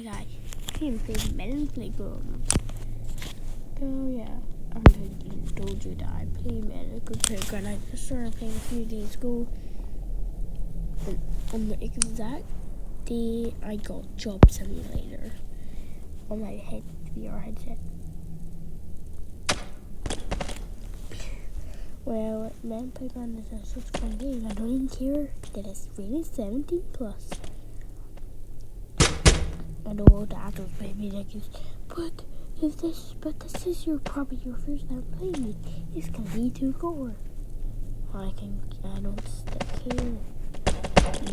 my guy. Can't play Melon Playground. Oh yeah, I told you that I play Melon Playground. I just started playing a few days ago. And on the exact day I got Job Simulator on my VR headset. Well, Melon Playground is such a fun game. I don't even care that it's rated 17 plus. I know all the adults might be like, but this is probably your first time playing it. It's gonna be too gore. I don't stick here.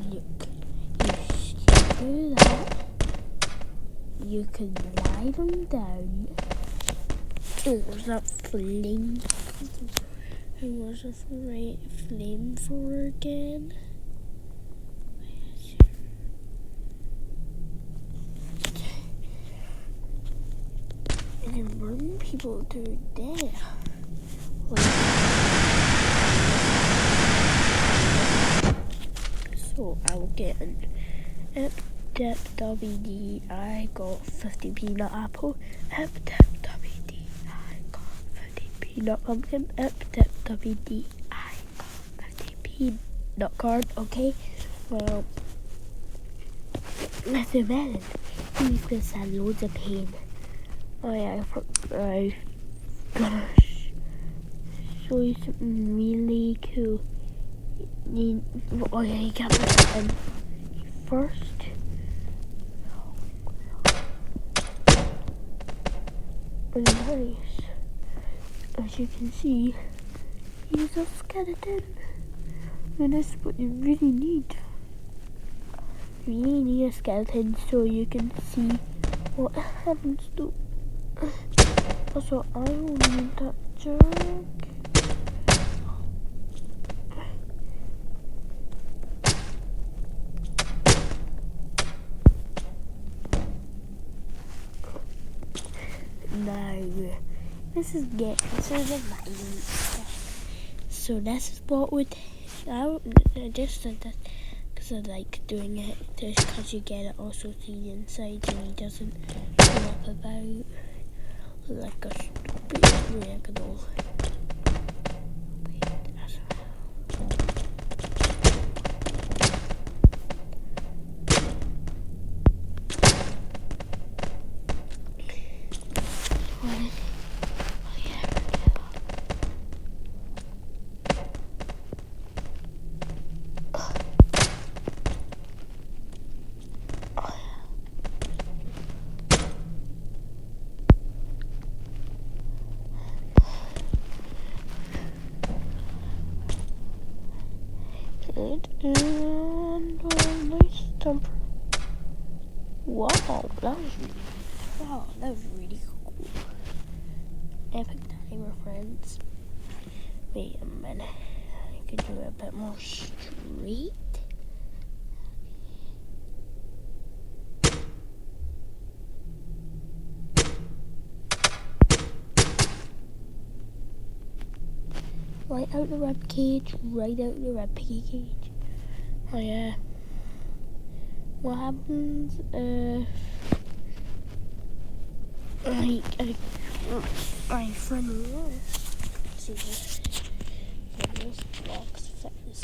You do that. You can lie them down. It was that flame. It was a flamethrower again. And then burn people to death. So I will get an WD. I got 50 peanut apple. WD. I got 50 peanut pumpkin. WD. I got 50 peanut card. Okay. Well, Mr. Melon, he's gonna have loads of pain. Oh yeah, I gonna show you something really cool. Oh yeah, you can't put it in first. Nice. As you can see, he's a skeleton. And that's what you really need. You really need a skeleton so you can see what happens to. Also, I will need that jug. No, this is the mining. So this is what I just said that because I like doing it, just because you get it also seen inside and he doesn't flop about like a stupid ragdoll. And nice jumper. Wow, that was really cool. Epic timer, friends. Wait a minute. I could do it a bit more straight. Right out the rib cage, right out the rib cage. Oh yeah. What happens I friendly see this. This box fitness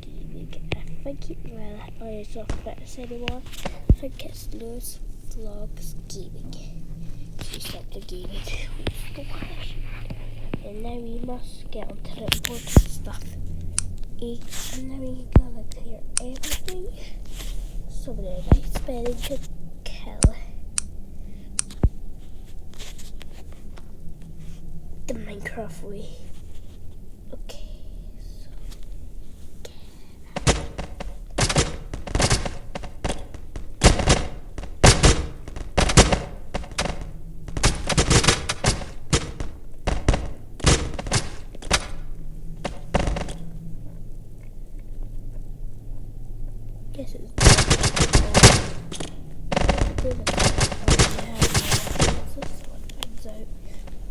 gaming. I think it's not fitness anymore. I think it's Lewis Vlogs Gaming. So stop the gaming. And now we must get on to the important stuff. And then we gotta clear everything. So the nice spelling could kill the Minecraft way. Okay. Guess it's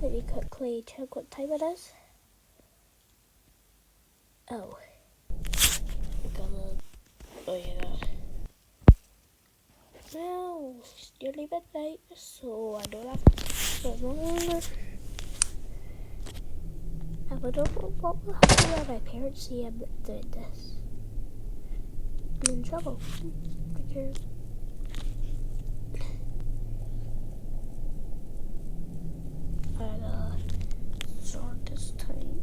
let me quickly check what time it is. Oh, oh yeah. Well, nearly midnight, so I don't have to no longer. I don't know what will happen when my parents see I'm doing this. I'm in trouble. Who cares? And start this time.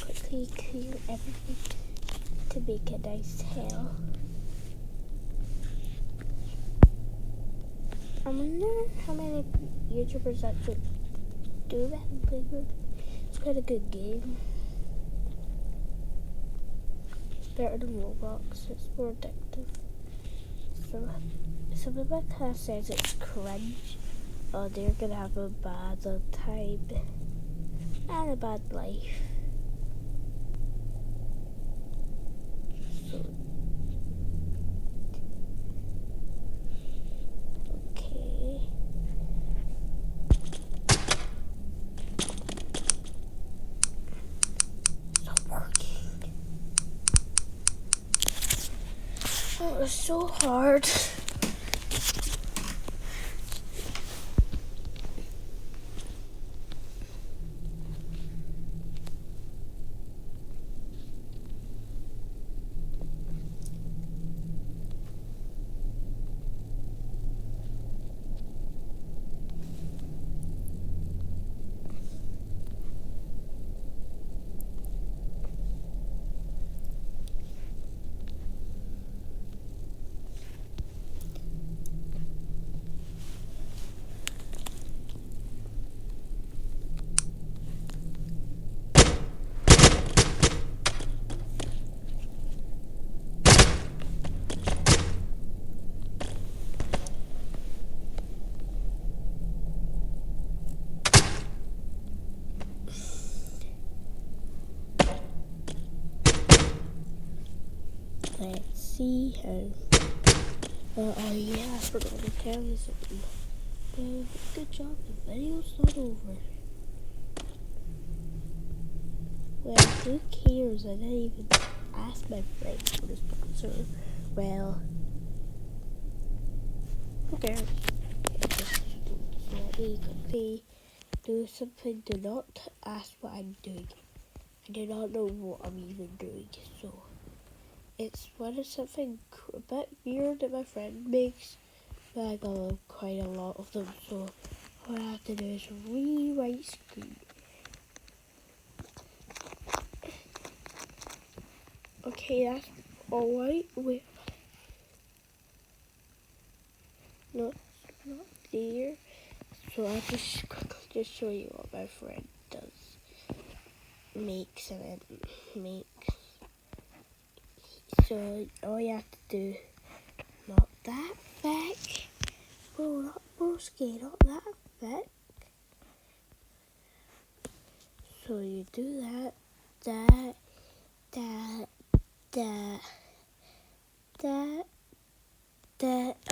Quickly clear everything to make a nice tail. I wonder how many YouTubers actually do that and play good. It's quite a good game. It's better than Roblox. It's more addictive. So, some of my class says it's cringe. Oh, they're gonna have a bad time and a bad life. So, okay. It's not working. Oh, it's so hard. Let's see how. Oh yeah, I forgot to tell you something. Good job, the video's not over. Well, who cares? I didn't even ask my friend for the sponsor. Well, who cares? Just let me quickly do something. Do not ask what I'm doing. I do not know what I'm even doing, so it's something a bit weird that my friend makes, but I got quite a lot of them, so what I have to do is rewrite screen. Okay, that's alright. Wait, not there. So I'll just quickly show you what my friend does. Makes and then makes. So all you have to do, not that back. Bro, not broski, not that back. So you do that.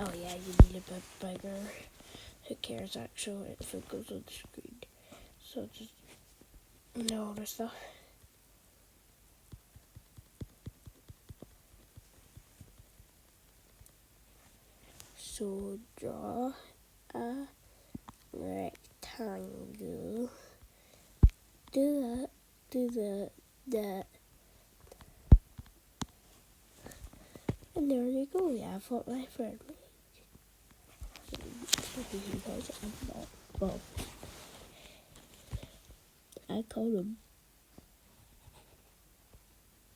Oh yeah, you need a bit bigger. Who cares actually if it goes on the screen? So just no other stuff. So draw a rectangle. Do that. And there you go. Yeah, I thought my friend made. Well, I called him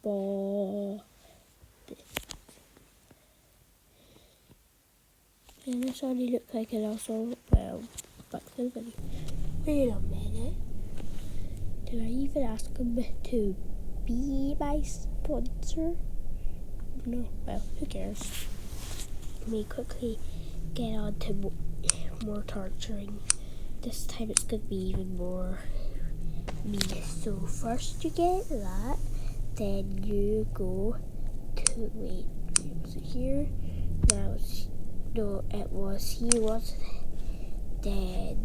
Ball. And this already looked like it also, well, back to the video. Wait a minute. Did I even ask him to be my sponsor? No, well, who cares? Let me quickly get on to more torturing. This time it's going to be even more me. So first you get that, then you go to wait. So here now, no, it was he was dead.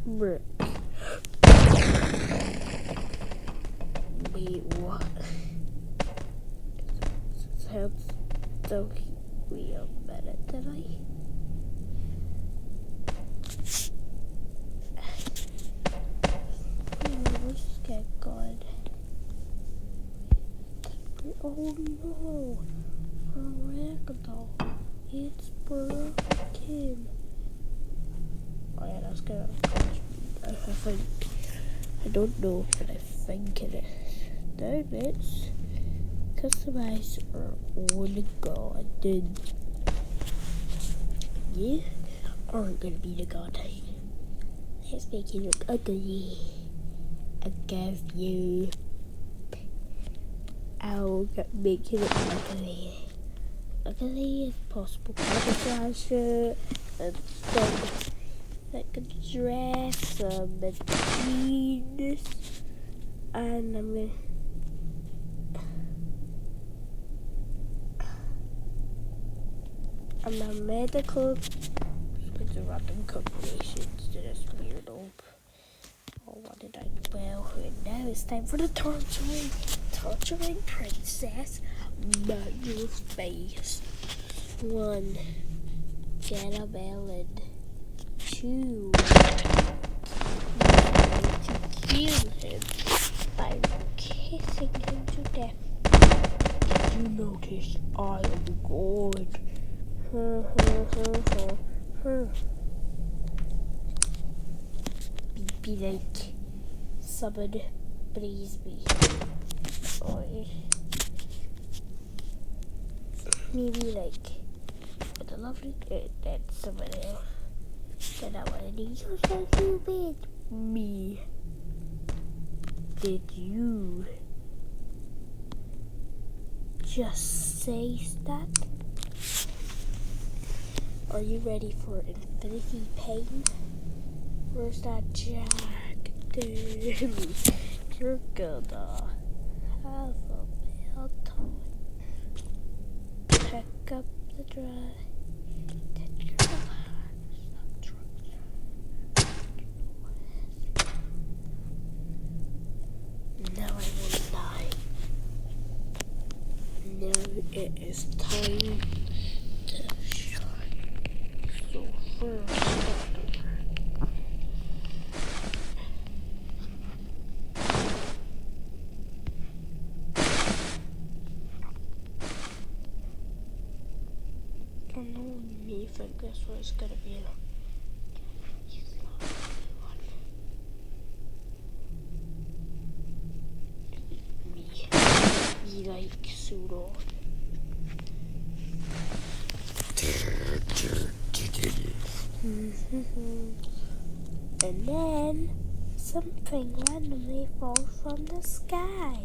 Brick. Wait, what? Sounds so real better than I. Let's get good. Oh no! A ragdoll. It's broken. Oh yeah, that's good. I don't know, but I think it is. Now let's customize our own garden. You aren't gonna be the garden. Let's make it look ugly. I'll make it look ugly. Ugly as possible. Camouflage and then like a dress, some jeans, and I'm a medical. Just going to random combinations to this weirdo. Oh, what did I? Well, now it's time for the torturing princess. Melt your face. 1. Get a melon. 2. To kill him by kissing him to death. Did you notice I am God? Be like someone please me. Or maybe like with a lovely then someone else. Then I want to use so stupid. Me. Did you just say that? Are you ready for infinity pain? Where's that Jack? Dude, you're gonna have a bad time. Pick up the dry. Now I will lie. Now it is time to shine. So first, I know me think this was gonna be a me like pseudo. And then something randomly falls from the sky.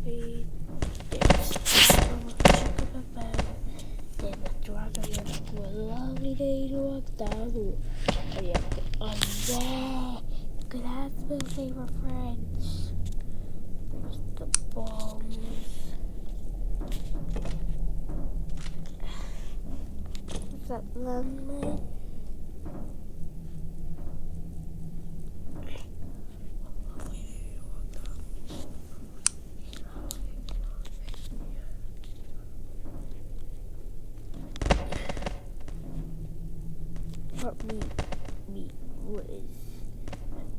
Then the dragon a lovely day to walk down. Oh yeah, good have my favorite friends. There's the bombs. What's that landmine?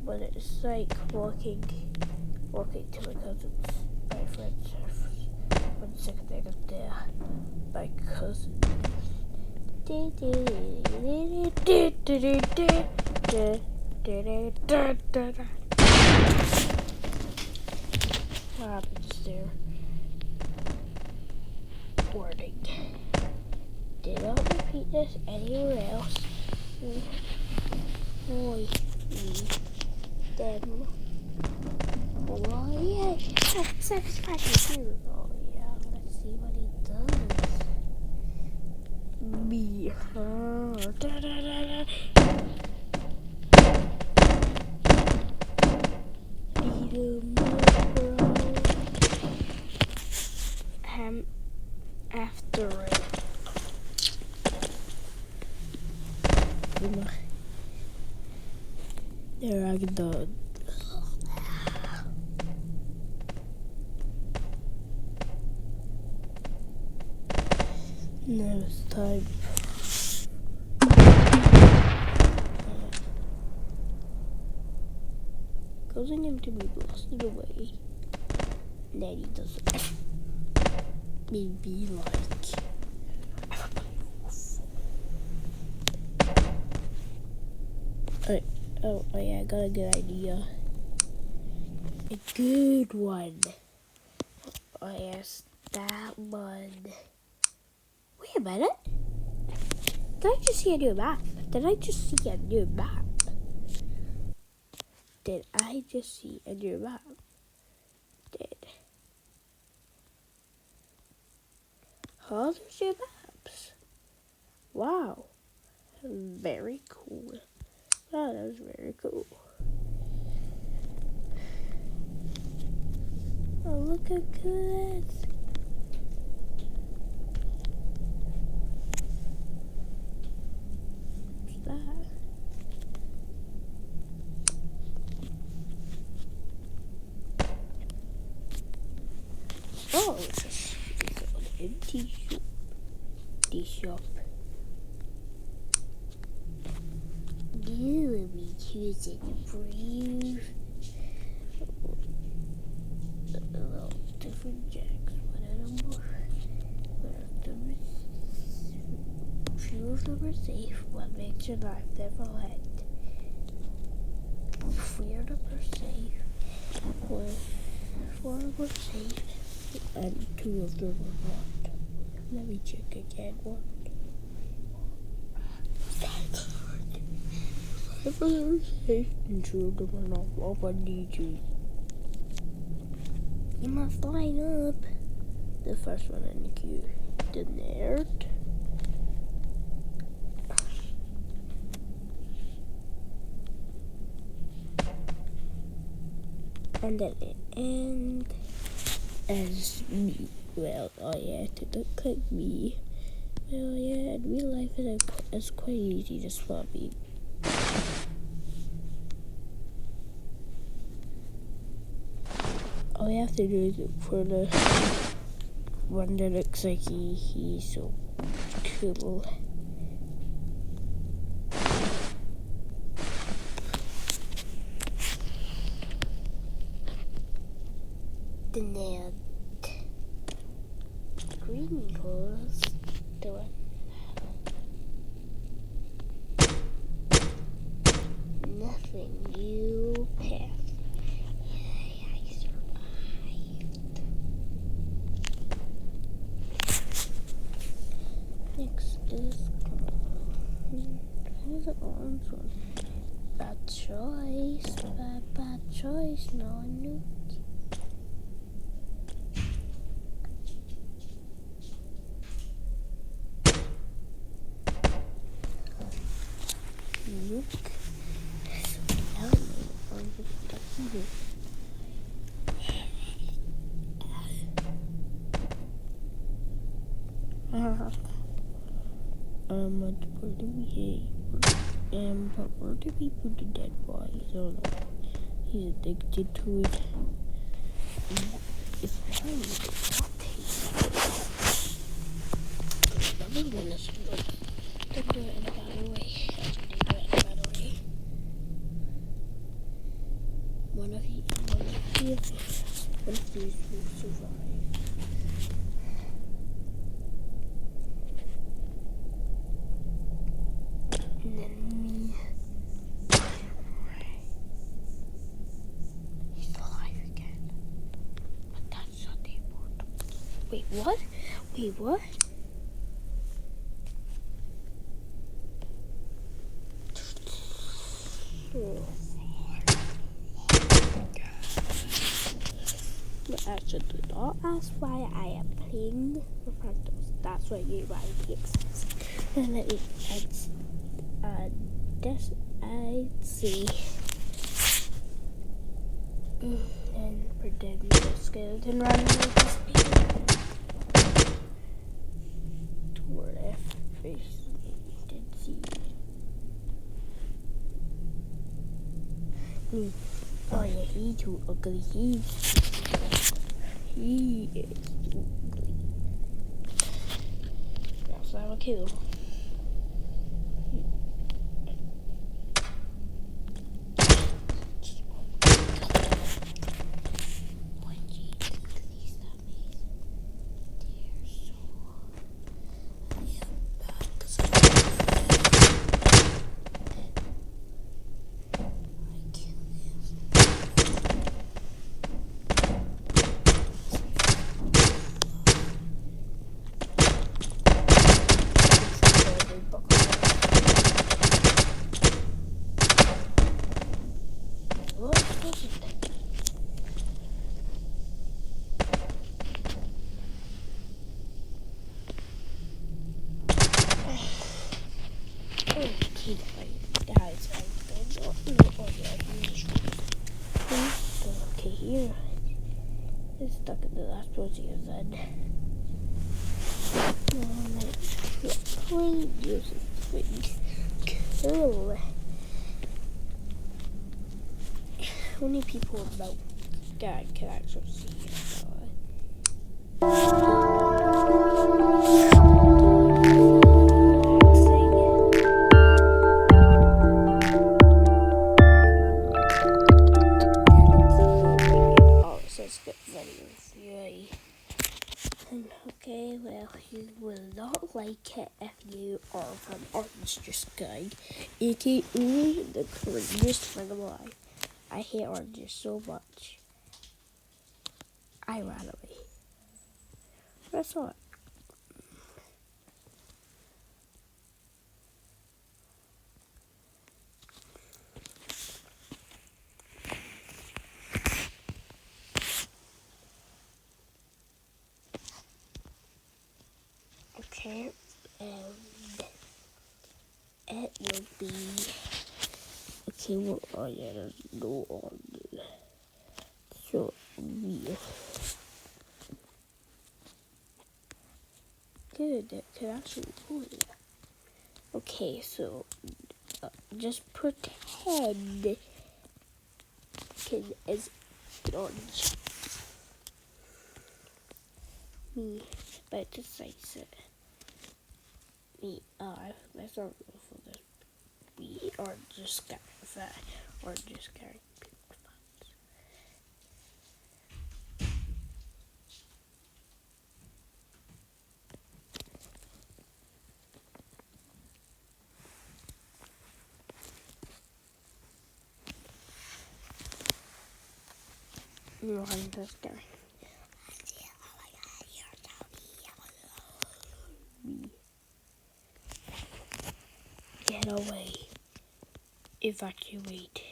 But it's like walking to my cousin's, my friend's house. 1 second, I got there. My cousin. What happens there? Warning. Do not repeat this anywhere else. Boy, me, them. Oh yeah, sex practice too. Oh yeah, let's see what he does. Me, her, da da da da. After it. The ragdoll. Now it's time. Causing him to be blasted away. And then he doesn't. Maybe like. Oh yeah, I got a good idea. A good one. Oh yes, that one. Wait a minute. Did I just see a new map? Did I just see a new map? Did I just see a new map? Oh, there's new maps. Wow. Very cool. Wow, that was very cool. Oh, look how good that is. What's that? Oh, it's just an empty shop. The shop. You will be choosing brief. Different jacks. Few of them are safe. What makes your life never end? 3 of them are safe. 4 of them are safe. And 2 of them are not. Let me check again. 1. 5 of them are safe and 2 of them are not. What one need you? You must line up. The first one in the queue. The nerd. And then it ends as me. Well, oh yeah, to look like me. Well, yeah, in real life it's quite easy to spot me. All you have to do is look for the one that looks like he's so cool. The nail. Green colors. The one. Nothing. You pass. I survived. Next is who's the orange one? Bad choice. Bad choice. No, no. look. Element on the computer. Where do but where do we put the dead body? I don't know. He's addicted to it. It's fine with the hot taste. Another one is good. Don't do it in a bad way. Actually, do it in a bad way. One of these will survive. And then me. He's alive again. But that's not the important. Wait, what? Wait, what? But actually, do not ask why I am playing the ragdolls. That's why you buy the exist. And let me I'd see. And pretend the skeleton running with this people. Toward F face did see me. Oh yeah, he too ugly. He is too ugly. That's not a kill. Okay, here. It's stuck in the last one you said. Please use it. Cool. How many people about that can actually see it? Okay, well, you will not like it if you are from Orange Juice Gang. AKA the cringiest thing alive. I hate oranges so much. I ran away. That's all. Okay, and it will be okay. Well, oh yeah, there's no on the so real. Good, that could actually good. Okay, so just pretend kid is orange. Me, but to say it. We are. Let's not go for this. We are just getting fat, or just carrying people's fats. No, I'm just carrying. Get away. Evacuate.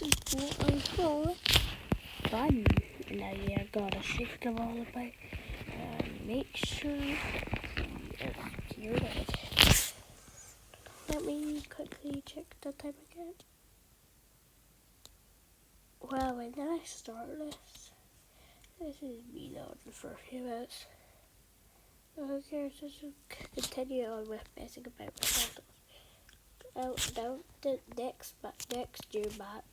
is what I call fun. Now you gotta shake them all about and make sure you're ready. Let me quickly check the time again. Well, when I start this is me now for a few minutes. Okay, so just continue on with messing about my models. Now the next new map,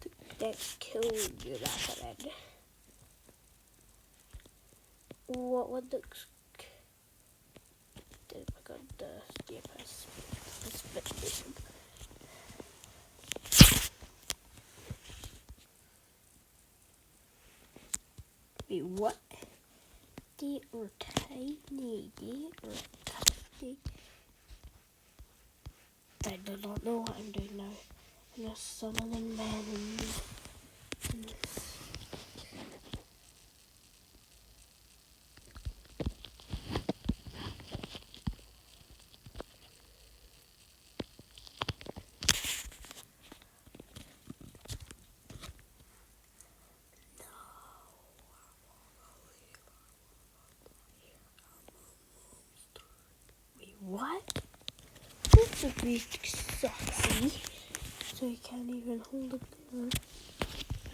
the next cool new map I'm in. What one looks good? I got the DFS. Wait, what? They are tiny. They are tiny. I do not know what I'm doing now. I'm just summoning men and what? This is really sexy. So he can't even hold a gun.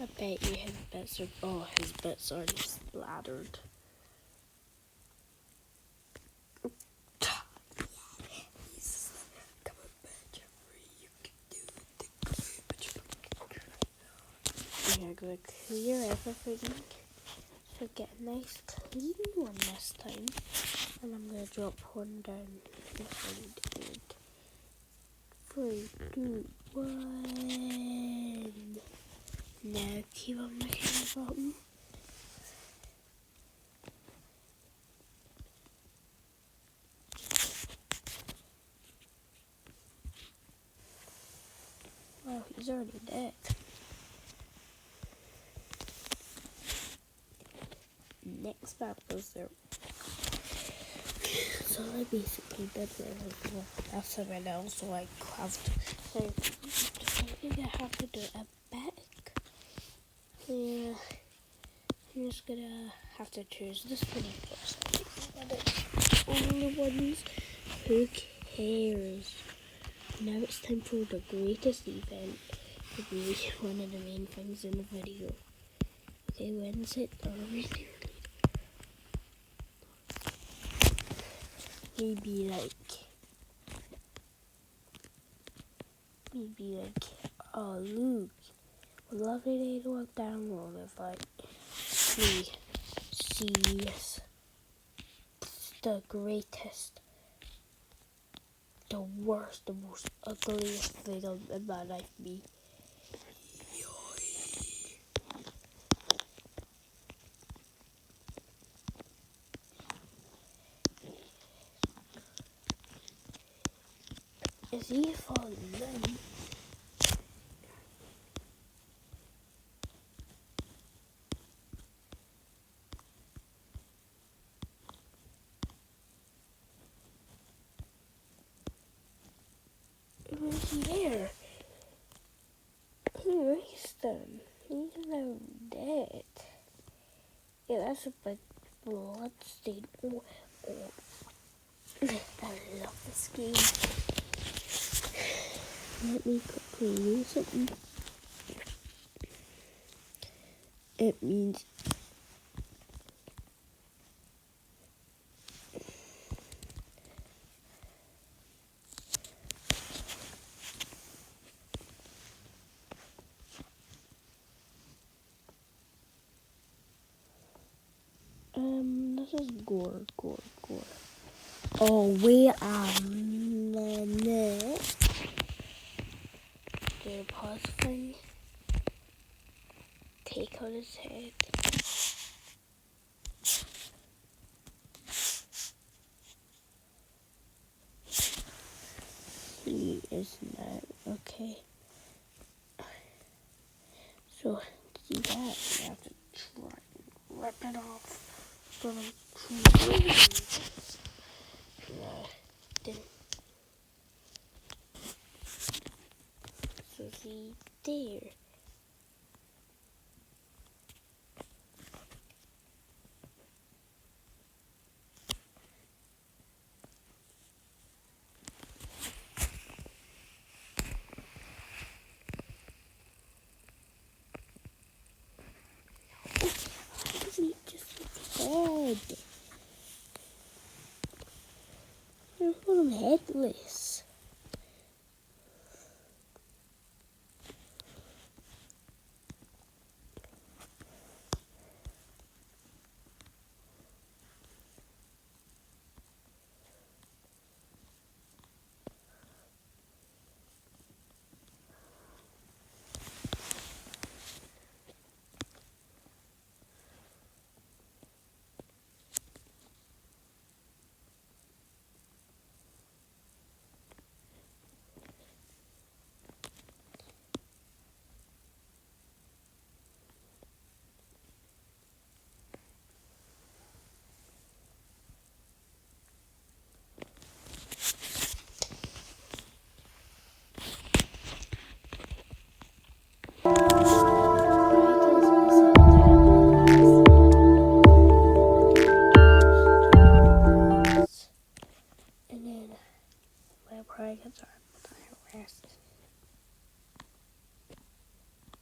I bet you his bits are already splattered. I'm gonna clear everything. So get a nice clean one this time. And I'm gonna drop one down. Good. 3, 2, 1. Now keep on looking at the bottom. Wow, he's already dead. Next map was there. So I basically did where that's everyone else, so I craft. So I think I have to do it back. Yeah, I'm just gonna have to choose this one first. Only ones. Who cares? Now it's time for the greatest event. It'll be one of the main things in the video. Okay, when's it? Really? Maybe oh look, what a lovely day to walk down the road with see the greatest, the worst, the most ugliest thing in my life be. Is he falling down? Where's he there? He raced him. He's now dead. Yeah, that's a big blood stain. Oh. I love this game. Let me quickly use something. It means this is gore. Oh, wait a minute. Do a pause thing. Take out his head. He is not okay. So to see that, you have to try and rip it off. So see, there. Just with the head. I'm headless. And then my predicats are harassed,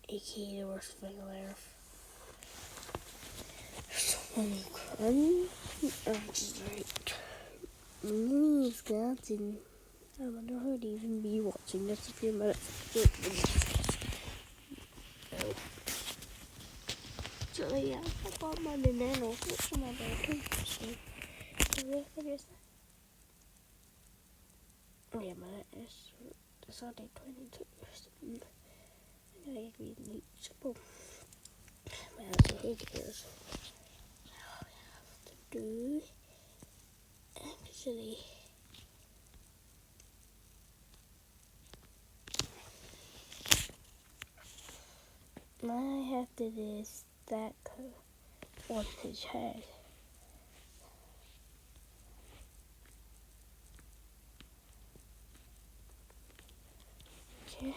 aka the worst thing on earth. Just like Wisconsin. I wonder who'd even be watching this a few minutes. So yeah, I got my banana, which my dad so what is that? Oh yeah, man, it's Sunday 22. And I agree to meet simple. Man, so who cares? All I have to do actually I have to do that on his head. Okay.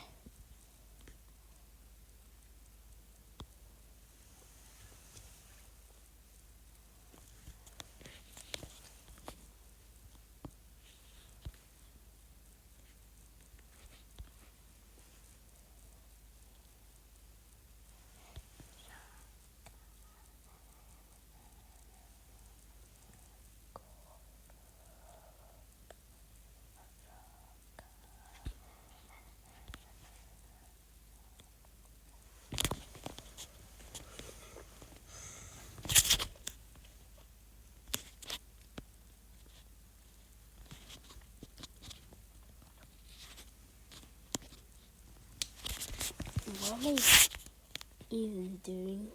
What am I even doing?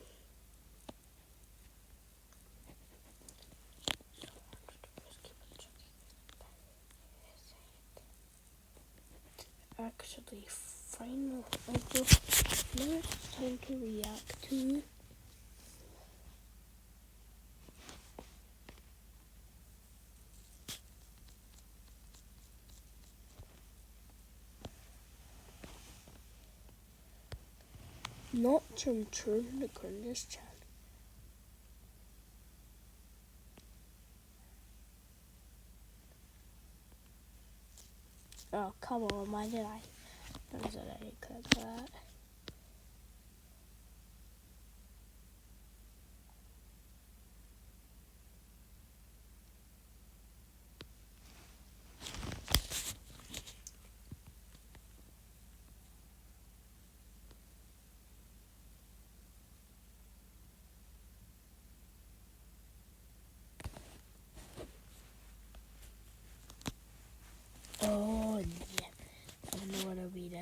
Actually, final uncle. Now it's time to react to. Not to turn the goodness channel. Oh, come on, why did I? That said I didn't click that. Oh, yeah. I don't know what I'll be there.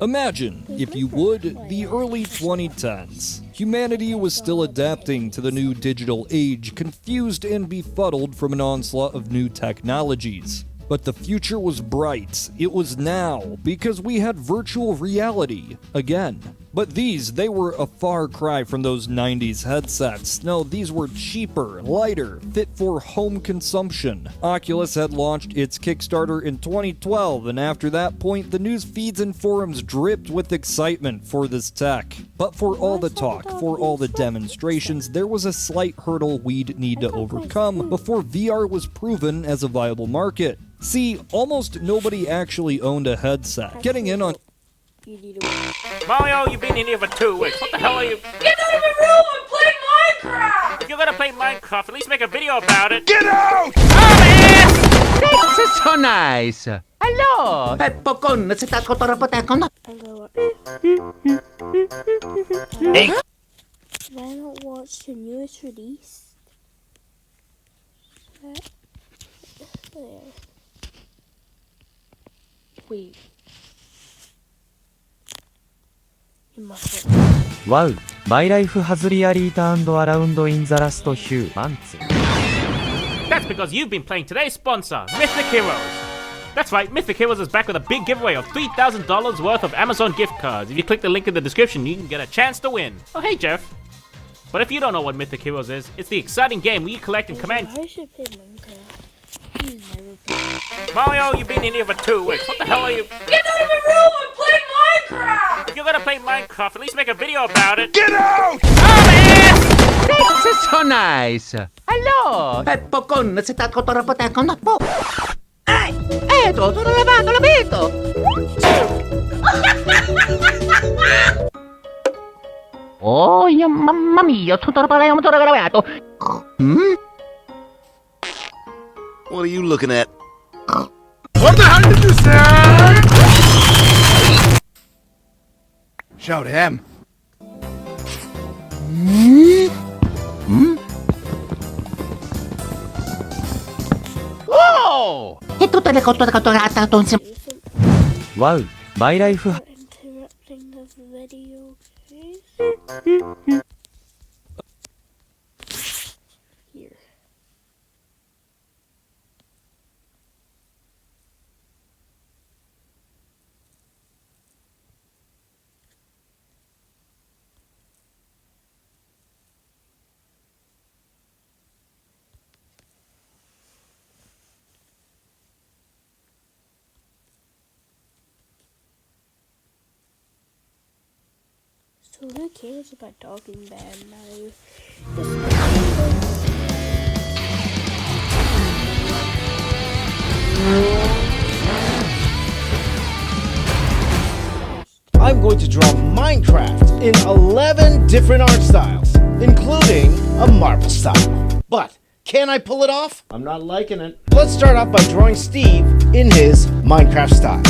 Imagine, if you would, the early 2010s. Humanity was still adapting to the new digital age, confused and befuddled from an onslaught of new technologies. But the future was bright. It was now, because we had virtual reality again. But they were a far cry from those 90s headsets. No, these were cheaper, lighter, fit for home consumption. Oculus had launched its Kickstarter in 2012, and after that point, the news feeds and forums dripped with excitement for this tech. But for all the talk, for all the demonstrations, there was a slight hurdle we'd need to overcome before VR was proven as a viable market. See, almost nobody actually owned a headset. Getting in on Mario, you've been in here for 2 weeks. What the hell are you? Get out of the room and play Minecraft! If you're gonna play Minecraft, at least make a video about it. Get out! That's so nice. Hello. Popcorn, let's start to Why not watch the newest release? There. Wait. You must Wow, my life has really turned around in the last few months. That's because you've been playing today's sponsor, Mythic Heroes. That's right, Mythic Heroes is back with a big giveaway of $3,000 worth of Amazon gift cards. If you click the link in the description, you can get a chance to win. Oh, hey, Jeff. But if you don't know what Mythic Heroes is, it's the exciting game where you collect and command... I should play Minecraft. He's never played. Mario, you've been in here for 2 weeks. What the hell are you? Get out of the room and play Minecraft! If you're gonna play Minecraft, at least make a video about it. Get out! That's so nice. Hello. Popcorn, let's start to tutto lavato, l'abito. Oh, mamma mia, tutto lavato. What are you looking at? What the hell did you say? Shout him. Oh! E tutte le cotture insieme. Wow, my life. Interrupting the video, please. Here. So who cares about talking bad now? I'm going to draw Minecraft in 11 different art styles, including a marble style. But can I pull it off? I'm not liking it. Let's start off by drawing Steve in his Minecraft style.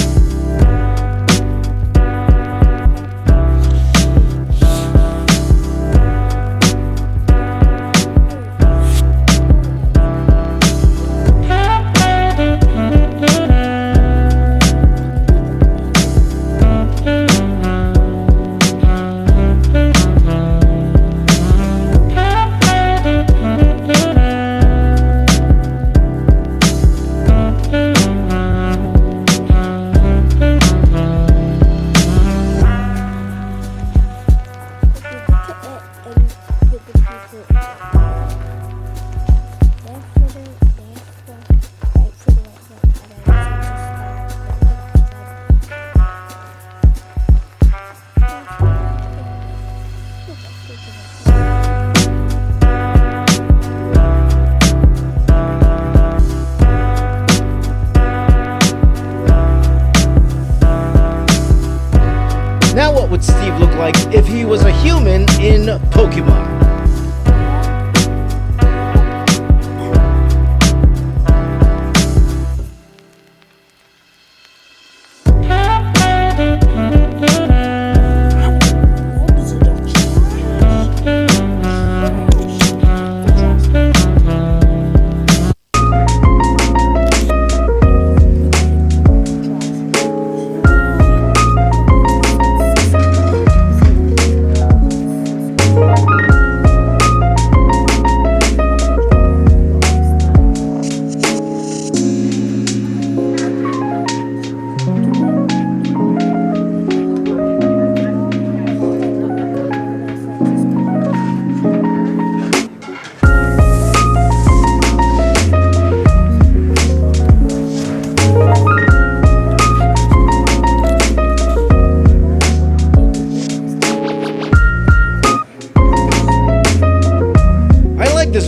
Now what would Steve look like if he was a human in Pokemon?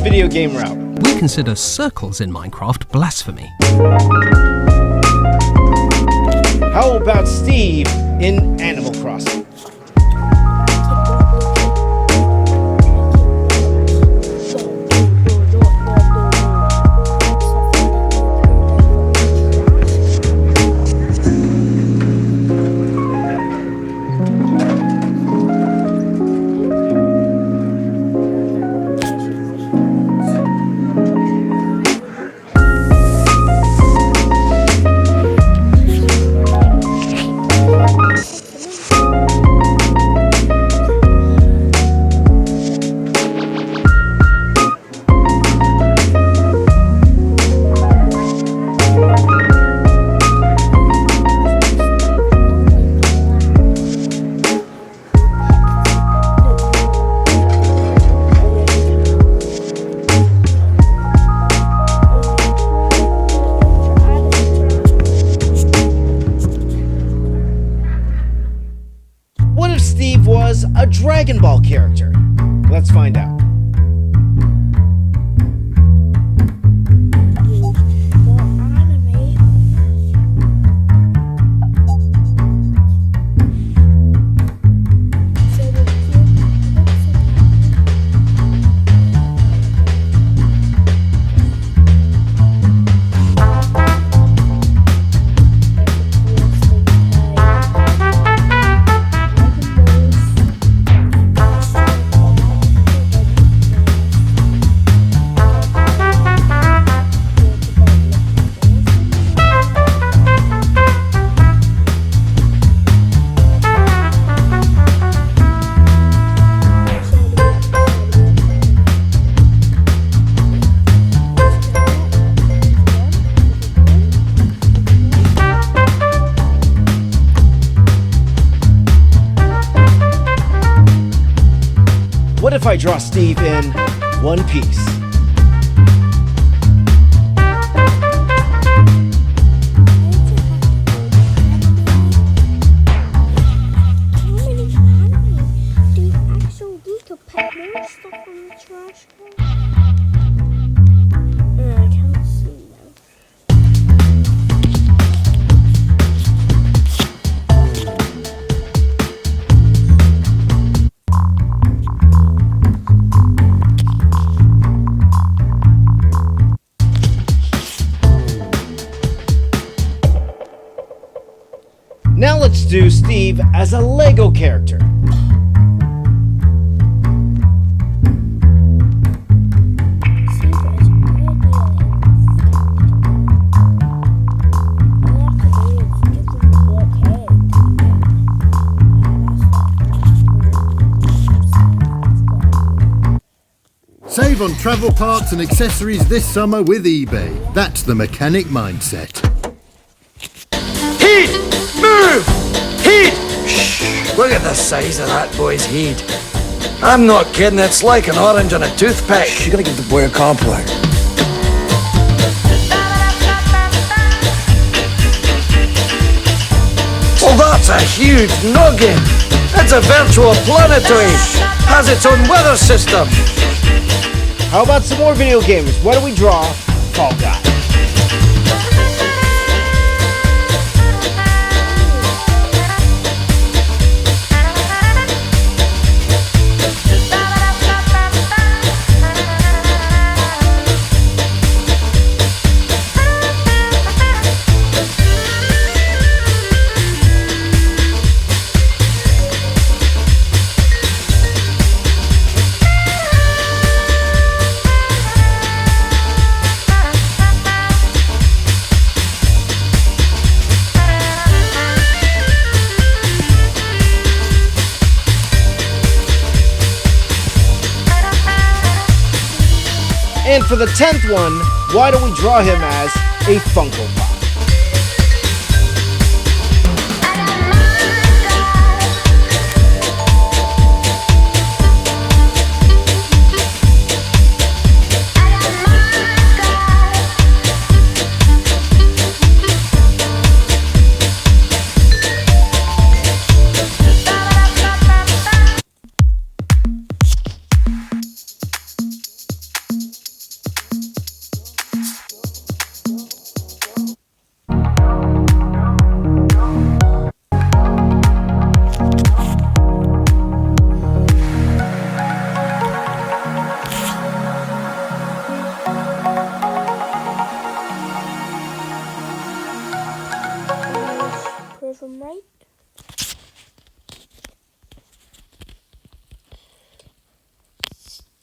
video game route. We consider circles in Minecraft blasphemy. How about Steve in Animal Crossing? What if Steve was a Dragon Ball character? Let's find out. What if I draw Steve in One Piece? Now let's do Steve as a Lego character. Save on travel parts and accessories this summer with eBay. That's the mechanic mindset. Heat! Move! Heat! Shh! Look at the size of that boy's head. I'm not kidding, it's like an orange on a toothpick. You gotta give the boy a compliment. Well, that's a huge noggin. It's a virtual planetoid. Has its own weather system. How about some more video games? Why don't we draw Fall Guy? And for the 10th one, why don't we draw him as a Funko Pop?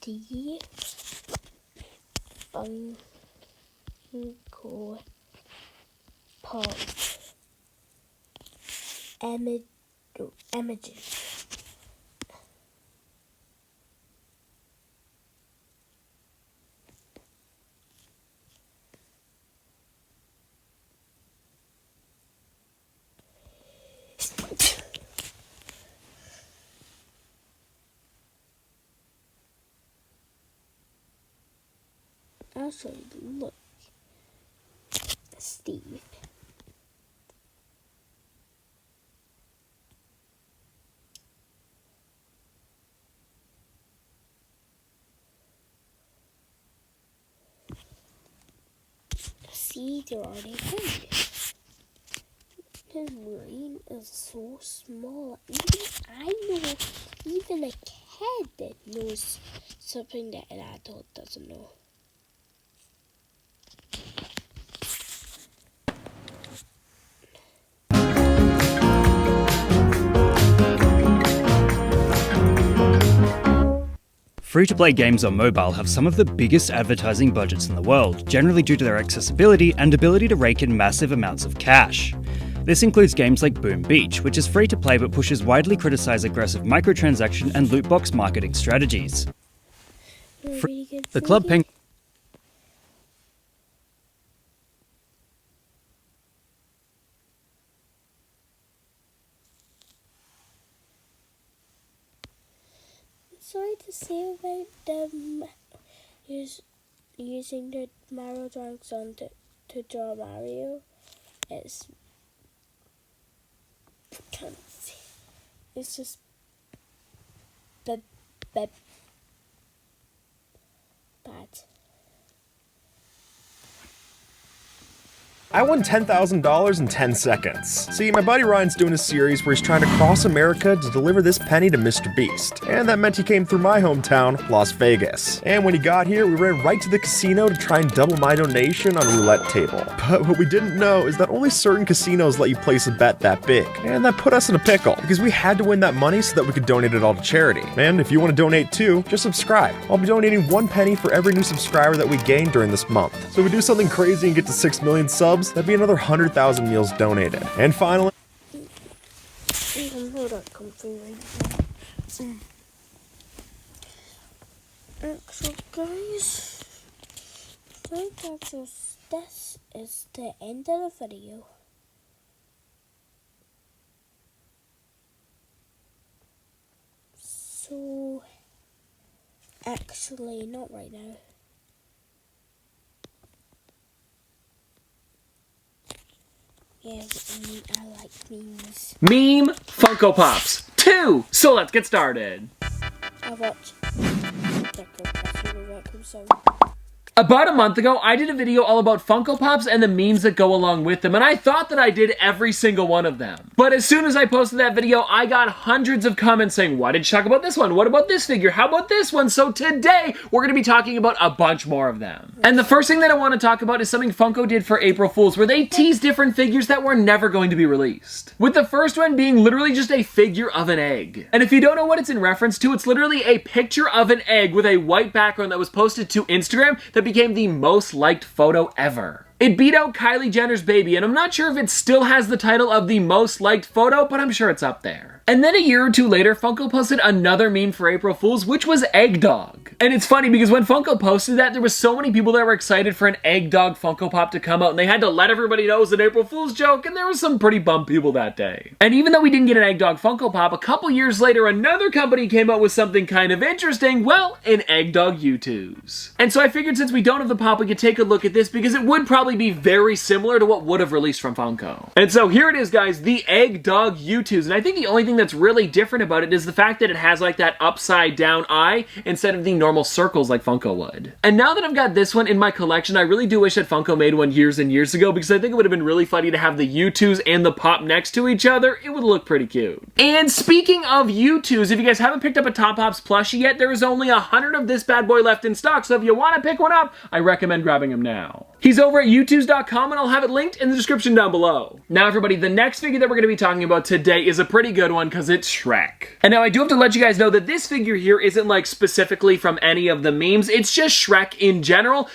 Steve Funko Pop images. Also, look, Steve. See, they're already good. His brain is so small. Even a kid that knows something that an adult doesn't know. Free-to-play games on mobile have some of the biggest advertising budgets in the world, generally due to their accessibility and ability to rake in massive amounts of cash. This includes games like Boom Beach, which is free to play but pushes widely criticized aggressive microtransaction and loot box marketing strategies. The Club Penguin Sorry to say about them using the Mario drawings on to draw Mario. It's just bad. I won $10,000 in 10 seconds. See, my buddy Ryan's doing a series where he's trying to cross America to deliver this penny to Mr. Beast. And that meant he came through my hometown, Las Vegas. And when he got here, we ran right to the casino to try and double my donation on a roulette table. But what we didn't know is that only certain casinos let you place a bet that big. And that put us in a pickle, because we had to win that money so that we could donate it all to charity. And if you want to donate too, just subscribe. I'll be donating 1 penny for every new subscriber that we gain during this month. So if we do something crazy and get to 6 million subs, that'd be another 100,000 meals donated. And finally, So guys, I think this is the end of the video. So actually not right now. Yeah, I like memes. Meme Funko Pops 2! So let's get started. I watch About a month ago, I did a video all about Funko Pops and the memes that go along with them, and I thought that I did every single one of them. But as soon as I posted that video, I got hundreds of comments saying, why did you talk about this one? What about this figure? How about this one? So today, we're going to be talking about a bunch more of them. And the first thing that I want to talk about is something Funko did for April Fools, where they teased different figures that were never going to be released. With the first one being literally just a figure of an egg. And if you don't know what it's in reference to, it's literally a picture of an egg with a white background that was posted to Instagram that became the most liked photo ever. It beat out Kylie Jenner's baby, and I'm not sure if it still has the title of the most liked photo, but I'm sure it's up there. And then a year or two later, Funko posted another meme for April Fools, which was Egg Dog. And it's funny because when Funko posted that, there was so many people that were excited for an Egg Dog Funko Pop to come out, and they had to let everybody know it was an April Fool's joke, and there was some pretty bummed people that day. And even though we didn't get an Egg Dog Funko Pop, a couple years later, another company came out with something kind of interesting, well, an Egg Dog U2s. And so I figured since we don't have the pop, we could take a look at this because it would probably be very similar to what would have released from Funko. And so here it is, guys, the Egg Dog U2s, and I think the only thing that's really different about it is the fact that it has like that upside down eye instead of the normal circles like Funko would. And now that I've got this one in my collection, I really do wish that Funko made one years and years ago because I think it would have been really funny to have the U2s and the pop next to each other. It would look pretty cute. And speaking of U2s, if you guys haven't picked up a Top Pops plushie yet, there is only 100 of this bad boy left in stock, so if you want to pick one up, I recommend grabbing them now. He's over at youtubes.com, and I'll have it linked in the description down below. Now everybody, the next figure that we're going to be talking about today is a pretty good one because it's Shrek. And now I do have to let you guys know that this figure here isn't like specifically from any of the memes, it's just Shrek in general.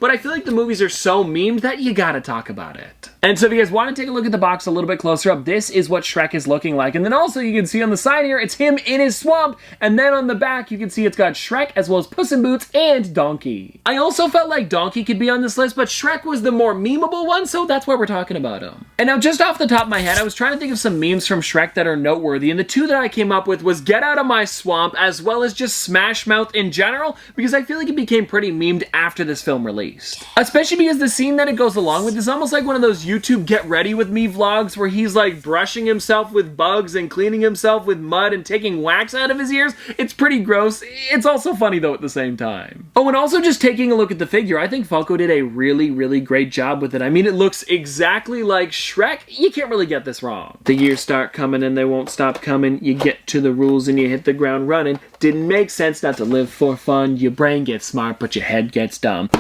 But I feel like the movies are so memed that you gotta talk about it. And so if you guys want to take a look at the box a little bit closer up, this is what Shrek is looking like. And then also you can see on the side here, it's him in his swamp. And then on the back, you can see it's got Shrek as well as Puss in Boots and Donkey. I also felt like Donkey could be on this list, but Shrek was the more memeable one, so that's why we're talking about him. And now just off the top of my head, I was trying to think of some memes from Shrek that are noteworthy. And the two that I came up with was Get Out of My Swamp, as well as just Smash Mouth in general, because I feel like it became pretty memed after this film released. Especially because the scene that it goes along with is almost like one of those YouTube get ready with me vlogs where he's like brushing himself with bugs and cleaning himself with mud and taking wax out of his ears. It's pretty gross. It's also funny though at the same time. Oh, and also just taking a look at the figure, I think Funko did a really great job with it. I mean, it looks exactly like Shrek. You can't really get this wrong. The years start coming and they won't stop coming. You get to the rules and you hit the ground running. Didn't make sense not to live for fun. Your brain gets smart, but your head gets dumb.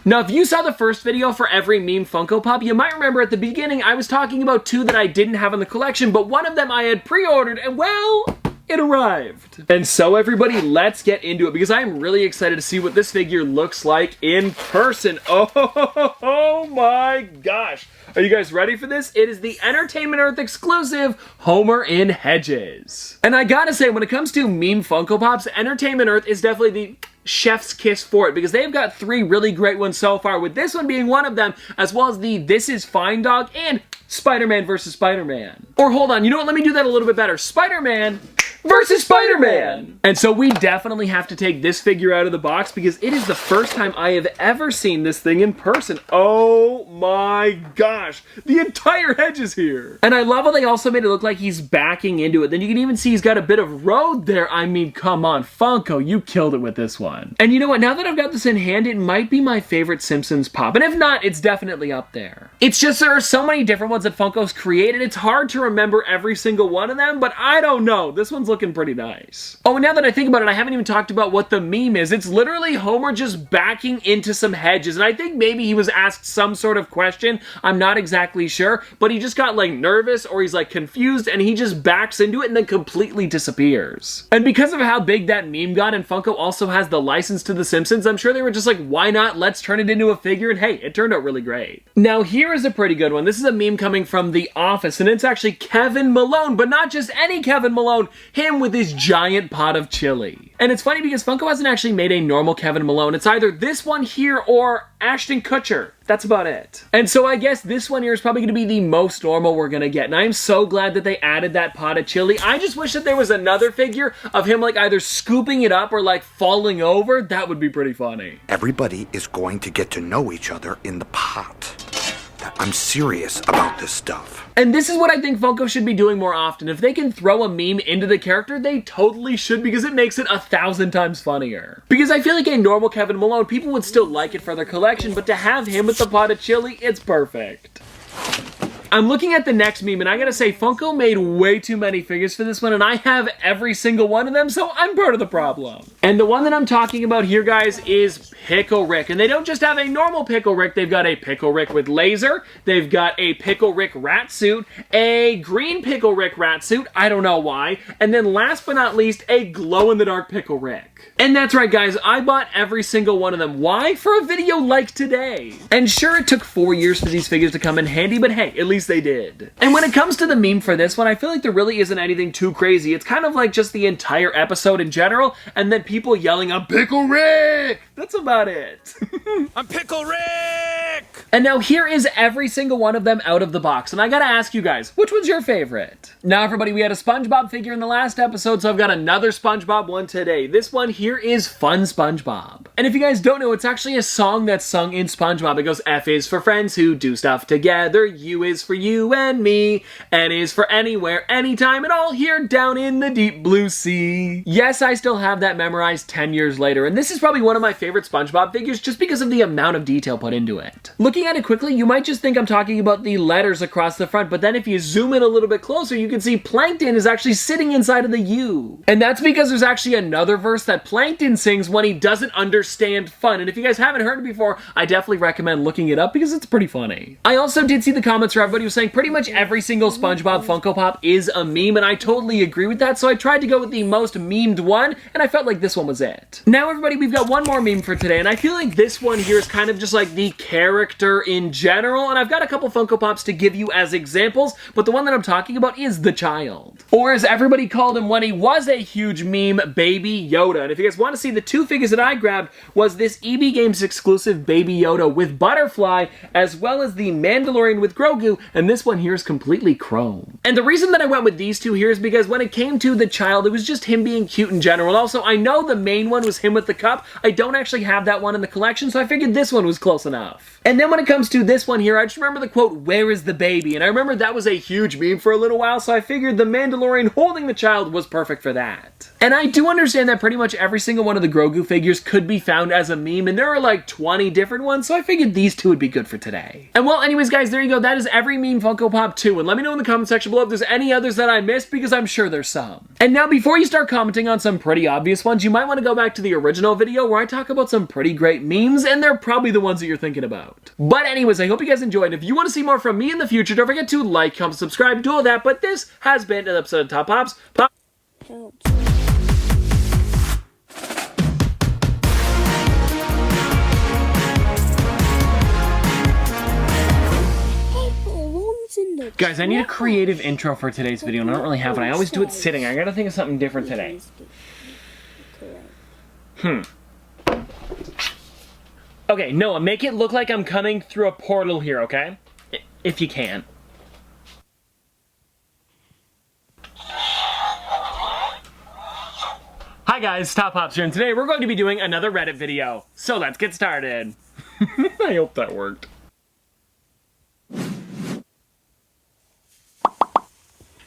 Now, if you saw the first video for every meme Funko Pop, you might remember at the beginning I was talking about two that I didn't have in the collection, but one of them I had pre-ordered, and well, it arrived. And so everybody, let's get into it, because I'm really excited to see what this figure looks like in person. Oh my gosh. Are you guys ready for this? It is the Entertainment Earth exclusive Homer in Hedges. And I gotta say, when it comes to meme Funko Pops, Entertainment Earth is definitely the chef's kiss for it, because they've got three really great ones so far, with this one being one of them, as well as the This Is Fine Dog and Spider-Man versus Spider-Man. Or hold on, you know what, let me do that a little bit better. Spider-Man versus Spider-Man! And so we definitely have to take this figure out of the box, because it is the first time I have ever seen this thing in person. Oh my gosh, the entire hedge is here. And I love how they also made it look like he's backing into it. Then you can even see he's got a bit of road there. I mean, come on, Funko, you killed it with this one. And you know what, now that I've got this in hand, it might be my favorite Simpsons pop. And if not, it's definitely up there. It's just there are so many different ones that Funko's created, it's hard to remember every single one of them, but I don't know. This one's looking pretty nice. Oh, and now that I think about it, I haven't even talked about what the meme is. It's literally Homer just backing into some hedges, and I think maybe he was asked some sort of question. I'm not exactly sure, but he just got like nervous or he's like confused, and he just backs into it and then completely disappears. And because of how big that meme got, and Funko also has the license to The Simpsons, I'm sure they were just like, why not? Let's turn it into a figure, and hey, it turned out really great. Now here is a pretty good one. This is a meme coming from The Office, and it's actually Kevin Malone, but not just any Kevin Malone, him with his giant pot of chili. And it's funny because Funko hasn't actually made a normal Kevin Malone. It's either this one here or Ashton Kutcher. That's about it. And so I guess this one here is probably going to be the most normal we're going to get. And I'm so glad that they added that pot of chili. I just wish that there was another figure of him like either scooping it up or like falling over. That would be pretty funny. Everybody is going to get to know each other in the pot. I'm serious about this stuff. And this is what I think Funko should be doing more often. If they can throw a meme into the character, they totally should, because it makes it 1,000 times funnier. Because I feel like a normal Kevin Malone, people would still like it for their collection, but to have him with the pot of chili, it's perfect. I'm looking at the next meme, and I gotta say, Funko made way too many figures for this one, and I have every single one of them, so I'm part of the problem. And the one that I'm talking about here, guys, is Pickle Rick. And they don't just have a normal Pickle Rick, they've got a Pickle Rick with laser, they've got a Pickle Rick rat suit, a green Pickle Rick rat suit, I don't know why, and then last but not least, a glow-in-the-dark Pickle Rick. And that's right, guys, I bought every single one of them. Why? For a video like today. And sure, it took 4 years for these figures to come in handy, but hey, at least they did. And when it comes to the meme for this one, I feel like there really isn't anything too crazy. It's kind of like just the entire episode in general, and then people yelling, "I'm Pickle Rick!" That's about it. I'm Pickle Rick! And now here is every single one of them out of the box, and I gotta ask you guys, which one's your favorite? Now everybody, we had a SpongeBob figure in the last episode, so I've got another SpongeBob one today. This one here is Fun SpongeBob. And if you guys don't know, it's actually a song that's sung in SpongeBob. It goes, F is for friends who do stuff together, U is for you and me, N is for anywhere, anytime, and all here down in the deep blue sea. Yes, I still have that memorized 10 years later, and this is probably one of my favorite favorite SpongeBob figures just because of the amount of detail put into it. Looking at it quickly, you might just think I'm talking about the letters across the front, but then if you zoom in a little bit closer, you can see Plankton is actually sitting inside of the U. And that's because there's actually another verse that Plankton sings when he doesn't understand fun. And if you guys haven't heard it before, I definitely recommend looking it up because it's pretty funny. I also did see the comments where everybody was saying pretty much every single SpongeBob Funko Pop is a meme, and I totally agree with that, so I tried to go with the most memed one, and I felt like this one was it. Now everybody, we've got one more meme for today, and I feel like this one here is kind of just like the character in general, and I've got a couple Funko Pops to give you as examples, but the one that I'm talking about is the child. Or as everybody called him when he was a huge meme, Baby Yoda. And if you guys want to see, the two figures that I grabbed was this EB Games exclusive Baby Yoda with Butterfly, as well as the Mandalorian with Grogu, and this one here is completely chrome. And the reason that I went with these two here is because when it came to the child, it was just him being cute in general. And also, I know the main one was him with the cup. I don't actually have that one in the collection, so I figured this one was close enough. And then when it comes to this one here, I just remember the quote, "Where is the baby?" And I remember that was a huge meme for a little while, so I figured the Mandalorian holding the child was perfect for that. And I do understand that pretty much every single one of the Grogu figures could be found as a meme, and there are like 20 different ones, so I figured these two would be good for today. And well, anyways guys, there you go. That is every meme Funko Pop 2, and let me know in the comment section below if there's any others that I missed, because I'm sure there's some. And now before you start commenting on some pretty obvious ones, you might want to go back to the original video where I talk about some pretty great memes, and they're probably the ones that you're thinking about. But anyways, I hope you guys enjoyed. If you want to see more from me in the future, don't forget to like, comment, subscribe, do all that. But this has been an episode of Top Pops. Guys, I need a creative intro for today's video, and I don't really have one. I always do it sitting. I gotta think of something different today. Okay, Noah, make it look like I'm coming through a portal here, okay? If you can. Hi guys, Top Pops here, and today we're going to be doing another Reddit video. So let's get started. I hope that worked.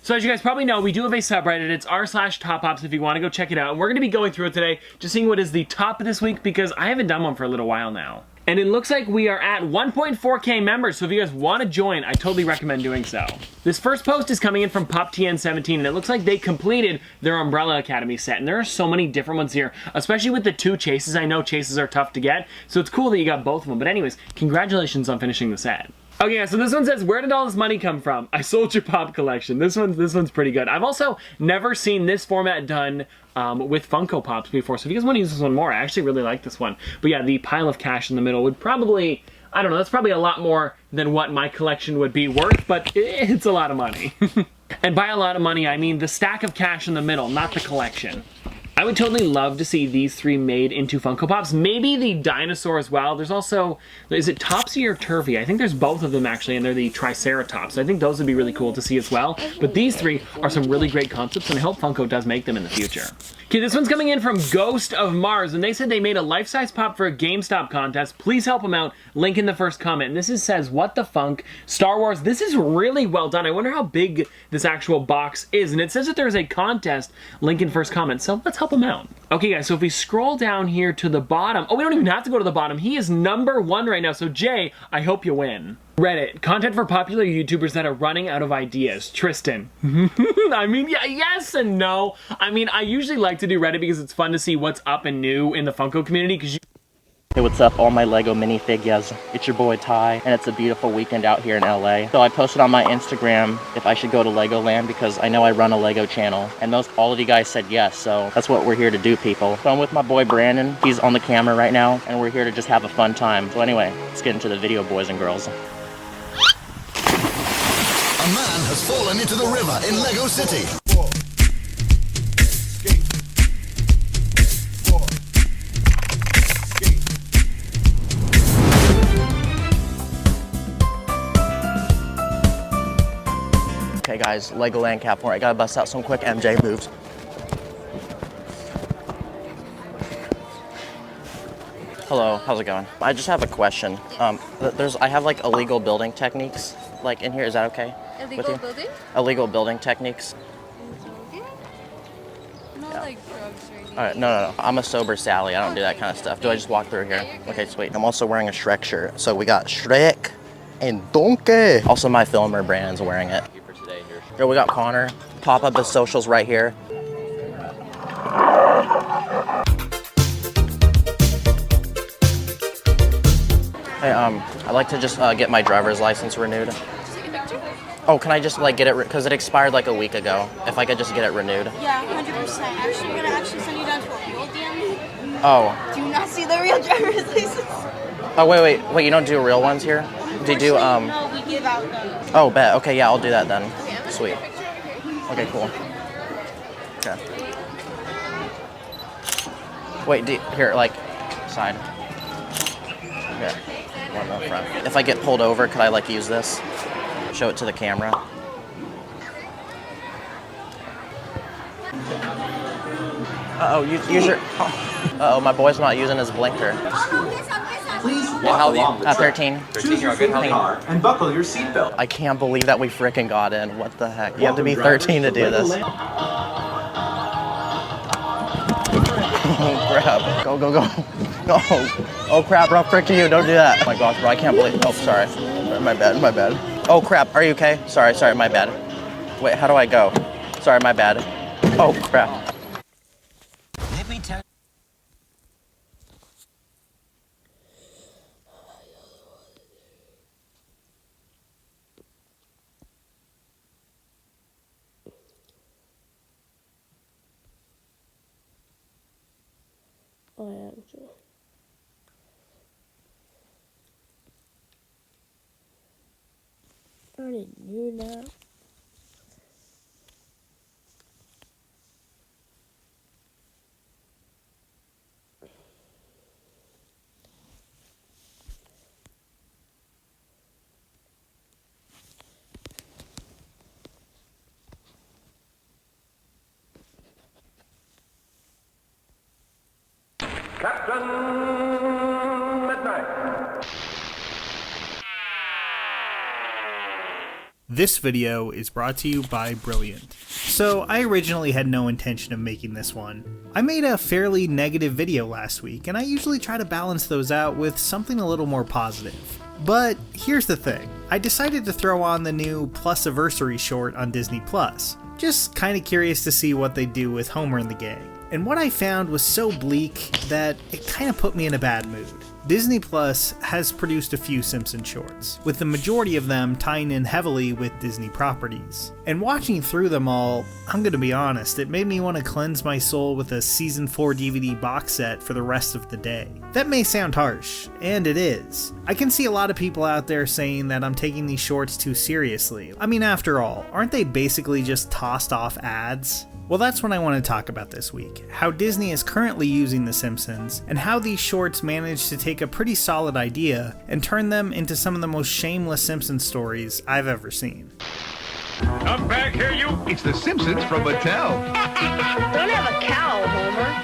So as you guys probably know, we do have a subreddit. It's r/TopPops if you want to go check it out. And we're going to be going through it today, just seeing what is the top of this week, because I haven't done one for a little while now. And it looks like we are at 1.4K members, so if you guys want to join, I totally recommend doing so. This first post is coming in from PopTN17, and it looks like they completed their Umbrella Academy set, and there are so many different ones here, especially with the 2 chases. I know chases are tough to get, so it's cool that you got both of them. But anyways, congratulations on finishing the set. Okay, so this one says, "Where did all this money come from? I sold your pop collection." This one's pretty good. I've also never seen this format done with Funko Pops before, so if you guys want to use this one more, I actually really like this one. But yeah, the pile of cash in the middle would probably, I don't know, that's probably a lot more than what my collection would be worth, but it's a lot of money. And by a lot of money, I mean the stack of cash in the middle, not the collection. I would totally love to see these 3 made into Funko Pops. Maybe the dinosaur as well. There's also, is it Topsy or Turvy? I think there's both of them actually, and they're the Triceratops. I think those would be really cool to see as well. But these 3 are some really great concepts, and I hope Funko does make them in the future. Okay, this one's coming in from Ghost of Mars, and they said they made a life-size pop for a GameStop contest. Please help them out. Link in the first comment. And this says, "What the funk? Star Wars." This is really well done. I wonder how big this actual box is. And it says that there's a contest. Link in first comment. So let's help them out. Okay, guys, so if we scroll down here to the bottom. Oh, we don't even have to go to the bottom. He is #1 right now. So Jay, I hope you win. Reddit, content for popular YouTubers that are running out of ideas. Tristan. I mean, yeah, yes and no. I mean, I usually like to do Reddit because it's fun to see what's up and new in the Funko community, because Hey, what's up, all my Lego minifigures? It's your boy Ty, and it's a beautiful weekend out here in LA. So I posted on my Instagram if I should go to Legoland because I know I run a Lego channel, and all of you guys said yes, so that's what we're here to do, people. So I'm with my boy Brandon. He's on the camera right now, and we're here to just have a fun time. So anyway, let's get into the video, boys and girls. A man has fallen into the river in Lego City. Okay guys, Legoland California. I gotta bust out some quick MJ moves. Hello, how's it going? I just have a question. I have like illegal building techniques like in here. Is that okay? Illegal building? Illegal building techniques. No, Alright, no. I'm a sober Sally. I don't do that kind of stuff. Do I just walk through here? Okay, sweet. I'm also wearing a Shrek shirt. So we got Shrek and Donkey. Also, my filmer Brandon's wearing it. Here, we got Connor. Pop up his socials right here. Hey, I'd like to just get my driver's license renewed. Oh, can I just like get it, because it expired like a week ago. If I could just get it renewed. Yeah, 100%. Actually, I'm gonna send you down to a real DM. Oh. Do you not see the real driver's license? Oh, wait, you don't do real ones here? Do you do, No, we give out them. Oh, bet. Okay, yeah, I'll do that then. Okay, sweet. Okay, cool. Okay. Wait, here, like, side. Okay, one up front. If I get pulled over, could I, like, use this? Show it to the camera. Uh-oh, use your... Uh-oh, my boy's not using his blinker. Please walk along the track. 13. Choose your favorite car and buckle your seatbelt. I can't believe that we frickin' got in. What the heck? You have to be 13 to do this. Oh, crap. Go. No. Oh, crap, bro, frick you. Don't do that. Oh, my gosh, bro, I can't believe... Oh, sorry. My bad. Oh, crap. Are you okay? Sorry, my bad. Wait, how do I go? Sorry, my bad. Oh, crap. Let me tell I am sure. I already knew that. Captain Midnight. This video is brought to you by Brilliant. So I originally had no intention of making this one. I made a fairly negative video last week, and I usually try to balance those out with something a little more positive. But here's the thing, I decided to throw on the new Plus-iversary short on Disney Plus. Just kinda curious to see what they do with Homer and the gang. And what I found was so bleak that it kinda put me in a bad mood. Disney Plus has produced a few Simpsons shorts, with the majority of them tying in heavily with Disney properties. And watching through them all, I'm gonna be honest, it made me want to cleanse my soul with a Season 4 DVD box set for the rest of the day. That may sound harsh, and it is. I can see a lot of people out there saying that I'm taking these shorts too seriously. I mean, after all, aren't they basically just tossed off ads? Well, that's what I want to talk about this week, how Disney is currently using The Simpsons, and how these shorts managed to take a pretty solid idea and turn them into some of the most shameless Simpsons stories I've ever seen. Come back here, you! It's The Simpsons from Mattel. Don't have a cow, Homer.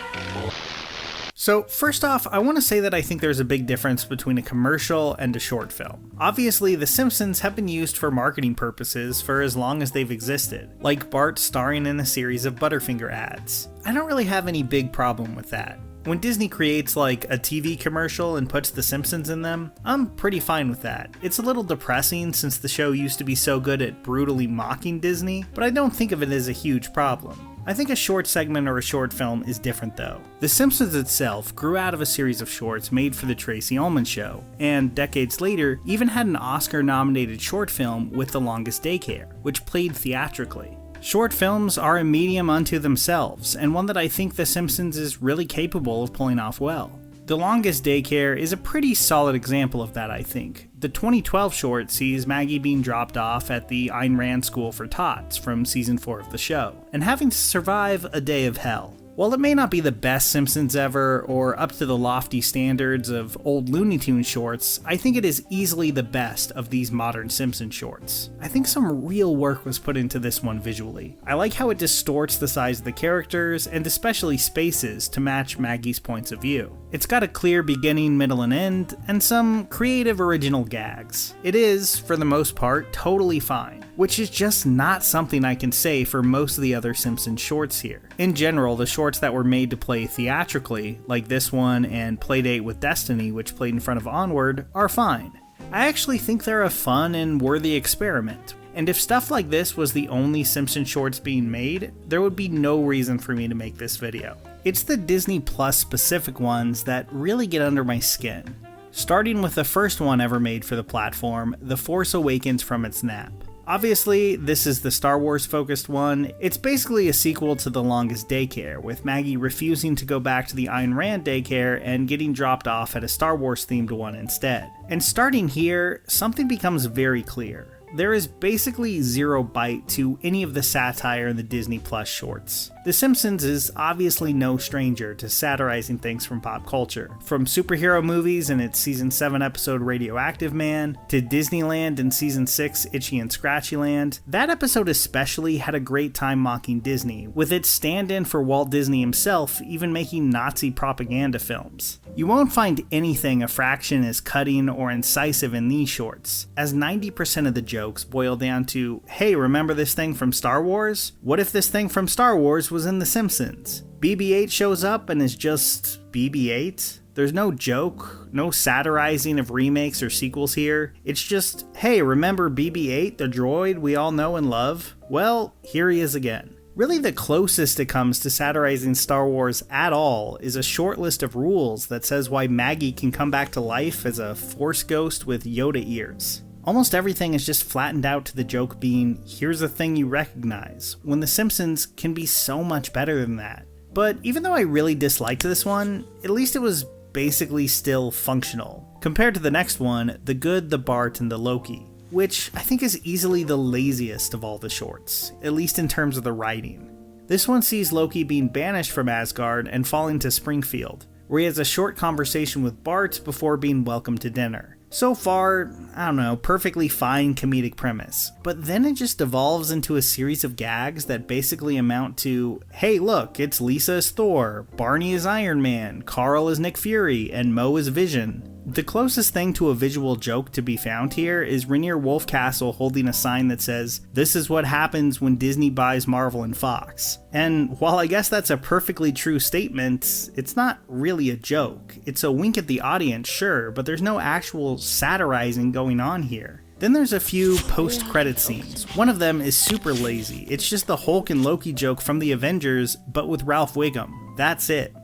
So first off, I want to say that I think there's a big difference between a commercial and a short film. Obviously, The Simpsons have been used for marketing purposes for as long as they've existed, like Bart starring in a series of Butterfinger ads. I don't really have any big problem with that. When Disney creates like a TV commercial and puts The Simpsons in them, I'm pretty fine with that. It's a little depressing since the show used to be so good at brutally mocking Disney, but I don't think of it as a huge problem. I think a short segment or a short film is different though. The Simpsons itself grew out of a series of shorts made for the Tracy Ullman Show, and decades later even had an Oscar-nominated short film with The Longest Daycare, which played theatrically. Short films are a medium unto themselves, and one that I think The Simpsons is really capable of pulling off well. The Longest Daycare is a pretty solid example of that, I think. The 2012 short sees Maggie being dropped off at the Ayn Rand School for Tots from season 4 of the show, and having to survive a day of hell. While it may not be the best Simpsons ever, or up to the lofty standards of old Looney Tunes shorts, I think it is easily the best of these modern Simpsons shorts. I think some real work was put into this one visually. I like how it distorts the size of the characters, and especially spaces, to match Maggie's points of view. It's got a clear beginning, middle, and end, and some creative original gags. It is, for the most part, totally fine, which is just not something I can say for most of the other Simpsons shorts here. In general, the shorts shorts that were made to play theatrically, like this one and Playdate with Destiny, which played in front of Onward, are fine. I actually think they're a fun and worthy experiment. And if stuff like this was the only Simpsons shorts being made, there would be no reason for me to make this video. It's the Disney Plus specific ones that really get under my skin. Starting with the first one ever made for the platform, The Force Awakens from its nap. Obviously, this is the Star Wars focused one. It's basically a sequel to The Longest Daycare, with Maggie refusing to go back to the Ayn Rand daycare and getting dropped off at a Star Wars themed one instead. And starting here, something becomes very clear. There is basically zero bite to any of the satire in the Disney Plus shorts. The Simpsons is obviously no stranger to satirizing things from pop culture. From superhero movies in its Season 7 episode Radioactive Man, to Disneyland in Season 6 Itchy and Scratchy Land, that episode especially had a great time mocking Disney, with its stand-in for Walt Disney himself even making Nazi propaganda films. You won't find anything a fraction as cutting or incisive in these shorts, as 90% of the jokes boil down to, hey, remember this thing from Star Wars? What if this thing from Star Wars was in The Simpsons? BB-8 shows up and is just BB-8? There's no joke, no satirizing of remakes or sequels here. It's just, hey, remember BB-8, the droid we all know and love? Well, here he is again. Really, the closest it comes to satirizing Star Wars at all is a short list of rules that says why Maggie can come back to life as a Force ghost with Yoda ears. Almost everything is just flattened out to the joke being, here's a thing you recognize, when The Simpsons can be so much better than that. But even though I really disliked this one, at least it was basically still functional, compared to the next one, The Good, the Bart, and the Loki, which I think is easily the laziest of all the shorts, at least in terms of the writing. This one sees Loki being banished from Asgard and falling to Springfield, where he has a short conversation with Bart before being welcomed to dinner. So far, I don't know, perfectly fine comedic premise, but then it just devolves into a series of gags that basically amount to, hey look, it's Lisa as Thor, Barney is Iron Man, Carl is Nick Fury, and Moe is Vision. The closest thing to a visual joke to be found here is Rainier Wolfcastle holding a sign that says, "This is what happens when Disney buys Marvel and Fox." And while I guess that's a perfectly true statement, it's not really a joke. It's a wink at the audience, sure, but there's no actual satirizing going on here. Then there's a few post-credit scenes. One of them is super lazy. It's just the Hulk and Loki joke from the Avengers, but with Ralph Wiggum. That's it.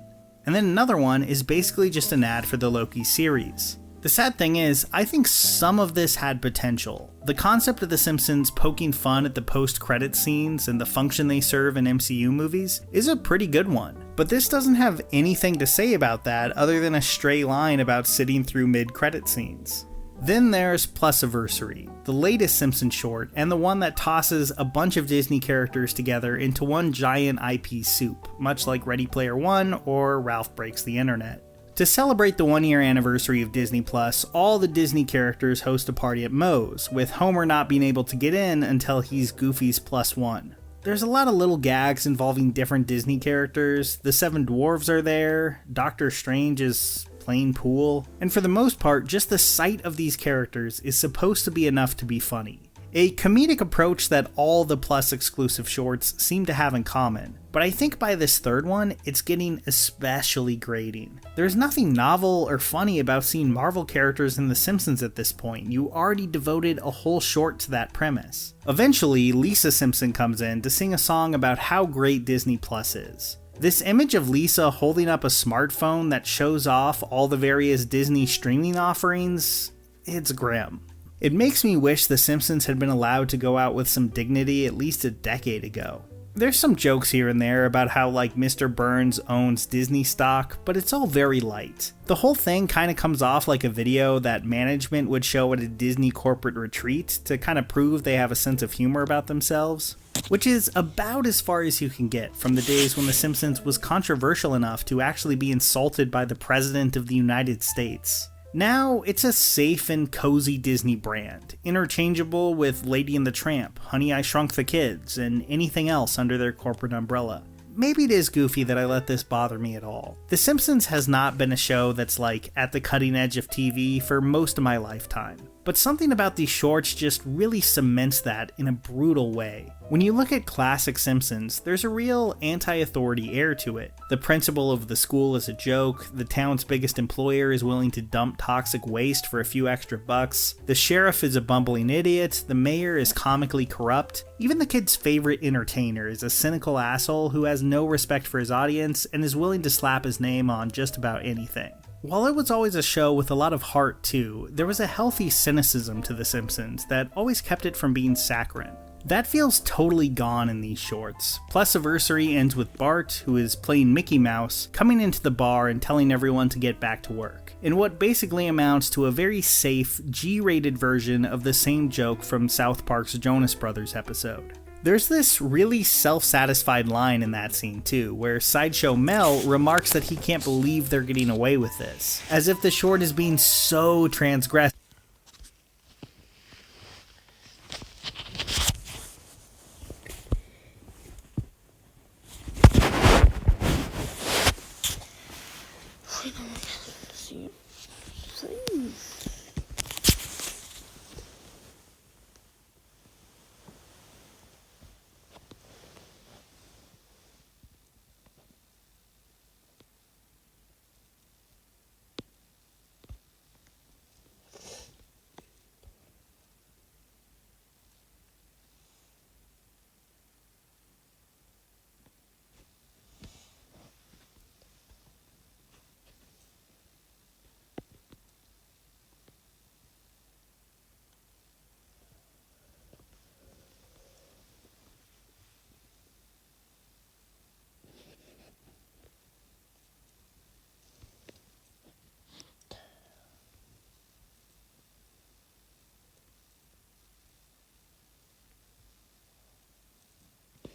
And then another one is basically just an ad for the Loki series. The sad thing is, I think some of this had potential. The concept of The Simpsons poking fun at the post-credit scenes and the function they serve in MCU movies is a pretty good one. But this doesn't have anything to say about that other than a stray line about sitting through mid-credit scenes. Then there's Plusiversary, the latest Simpsons short, and the one that tosses a bunch of Disney characters together into one giant IP soup, much like Ready Player One or Ralph Breaks the Internet. To celebrate the 1-year anniversary of Disney Plus, all the Disney characters host a party at Moe's, with Homer not being able to get in until he's Goofy's +1. There's a lot of little gags involving different Disney characters. The 7 dwarves are there, Doctor Strange is playing pool, and for the most part, just the sight of these characters is supposed to be enough to be funny. A comedic approach that all the Plus exclusive shorts seem to have in common, but I think by this third one, it's getting especially grating. There's nothing novel or funny about seeing Marvel characters in The Simpsons at this point. You already devoted a whole short to that premise. Eventually, Lisa Simpson comes in to sing a song about how great Disney Plus is. This image of Lisa holding up a smartphone that shows off all the various Disney streaming offerings, it's grim. It makes me wish The Simpsons had been allowed to go out with some dignity at least a decade ago. There's some jokes here and there about how like Mr. Burns owns Disney stock, but it's all very light. The whole thing kind of comes off like a video that management would show at a Disney corporate retreat to kind of prove they have a sense of humor about themselves. Which is about as far as you can get from the days when The Simpsons was controversial enough to actually be insulted by the President of the United States. Now, it's a safe and cozy Disney brand, interchangeable with Lady and the Tramp, Honey, I Shrunk the Kids, and anything else under their corporate umbrella. Maybe it is goofy that I let this bother me at all. The Simpsons has not been a show that's like at the cutting edge of TV for most of my lifetime. but something about these shorts just really cements that in a brutal way. When you look at classic Simpsons, there's a real anti-authority air to it. The principal of the school is a joke, the town's biggest employer is willing to dump toxic waste for a few extra bucks, the sheriff is a bumbling idiot, the mayor is comically corrupt, even the kid's favorite entertainer is a cynical asshole who has no respect for his audience and is willing to slap his name on just about anything. While it was always a show with a lot of heart too, there was a healthy cynicism to The Simpsons that always kept it from being saccharine. That feels totally gone in these shorts. Plusiversary ends with Bart, who is playing Mickey Mouse, coming into the bar and telling everyone to get back to work, in what basically amounts to a very safe, G-rated version of the same joke from South Park's Jonas Brothers episode. There's this really self-satisfied line in that scene too, where Sideshow Mel remarks that he can't believe they're getting away with this, as if the short is being so transgressive.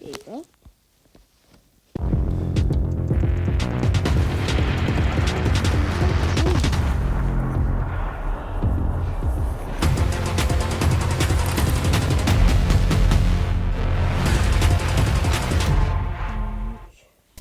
There you go.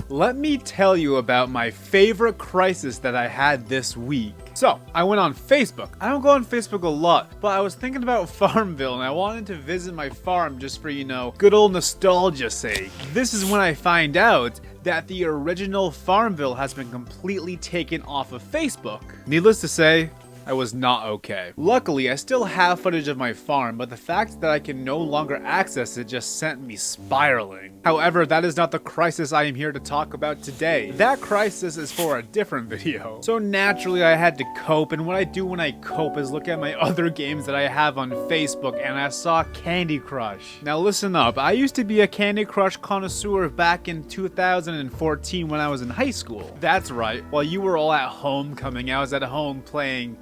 Let me tell you about my favorite crisis that I had this week. So, I went on Facebook. I don't go on Facebook a lot, but I was thinking about Farmville and I wanted to visit my farm just for, you know, good old nostalgia's sake. This is when I find out that the original Farmville has been completely taken off of Facebook. Needless to say, I was not okay. Luckily, I still have footage of my farm, but the fact that I can no longer access it just sent me spiraling. However, that is not the crisis I am here to talk about today. That crisis is for a different video. So naturally, I had to cope, and what I do when I cope is look at my other games that I have on Facebook, and I saw Candy Crush. Now listen up, I used to be a Candy Crush connoisseur back in 2014 when I was in high school. That's right, while you were all at homecoming, I was at home playing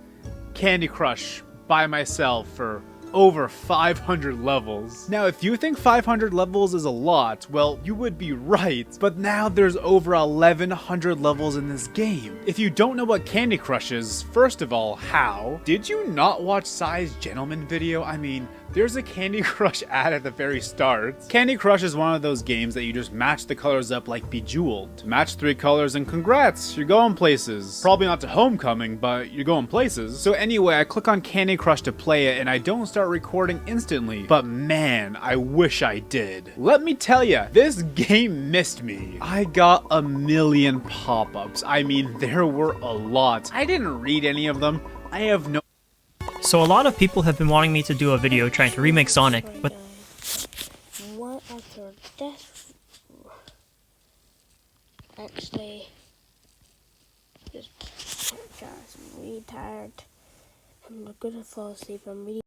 Candy Crush by myself for over 500 levels. Now, if you think 500 levels is a lot, well, you would be right, but now there's over 1100 levels in this game. If you don't know what Candy Crush is, first of all, how? Did you not watch Size Gentleman video? I mean, there's a Candy Crush ad at the very start. Candy Crush is one of those games that you just match the colors up like Bejeweled. Match 3 colors and congrats, you're going places. Probably not to homecoming, but you're going places. So anyway, I click on Candy Crush to play it and I don't start recording instantly. But man, I wish I did. Let me tell ya, this game missed me. I got a million pop-ups. I mean, there were a lot. I didn't read any of them. I have no... So a lot of people have been wanting me to do a video trying to remake Sonic, but... What after death? Actually, just I'm really tired. I'm gonna fall asleep. I'm really